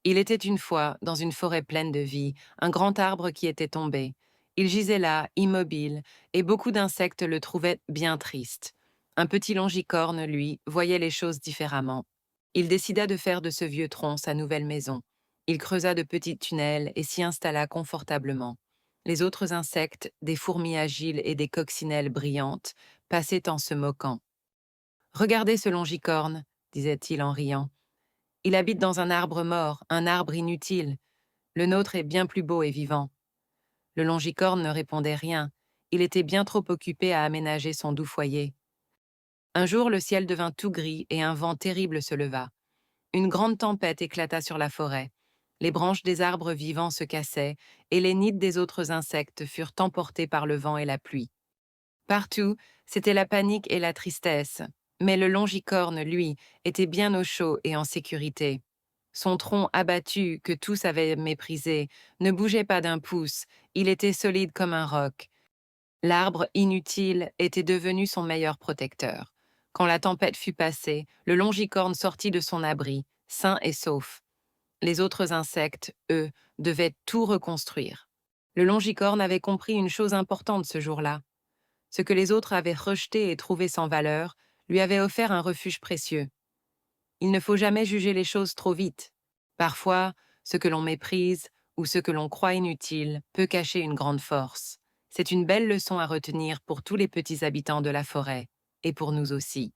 Il était une fois, dans une forêt pleine de vie, un grand arbre qui était tombé. Il gisait là, immobile, et beaucoup d'insectes le trouvaient bien triste. Un petit longicorne, lui, voyait les choses différemment. Il décida de faire de ce vieux tronc sa nouvelle maison. Il creusa de petits tunnels et s'y installa confortablement. Les autres insectes, des fourmis agiles et des coccinelles brillantes, passaient en se moquant. Regardez ce longicorne, disait-il en riant. Il habite dans un arbre mort, un arbre inutile. Le nôtre est bien plus beau et vivant. Le longicorne ne répondait rien. Il était bien trop occupé à aménager son doux foyer. Un jour, le ciel devint tout gris et un vent terrible se leva. Une grande tempête éclata sur la forêt. Les branches des arbres vivants se cassaient et les nids des autres insectes furent emportés par le vent et la pluie. Partout, c'était la panique et la tristesse. Mais le longicorne, lui, était bien au chaud et en sécurité. Son tronc abattu, que tous avaient méprisé, ne bougeait pas d'un pouce, il était solide comme un roc. L'arbre inutile était devenu son meilleur protecteur. Quand la tempête fut passée, le longicorne sortit de son abri, sain et sauf. Les autres insectes, eux, devaient tout reconstruire. Le longicorne avait compris une chose importante ce jour-là. Ce que les autres avaient rejeté et trouvé sans valeur lui avait offert un refuge précieux. Il ne faut jamais juger les choses trop vite. Parfois, ce que l'on méprise ou ce que l'on croit inutile peut cacher une grande force. C'est une belle leçon à retenir pour tous les petits habitants de la forêt, et pour nous aussi.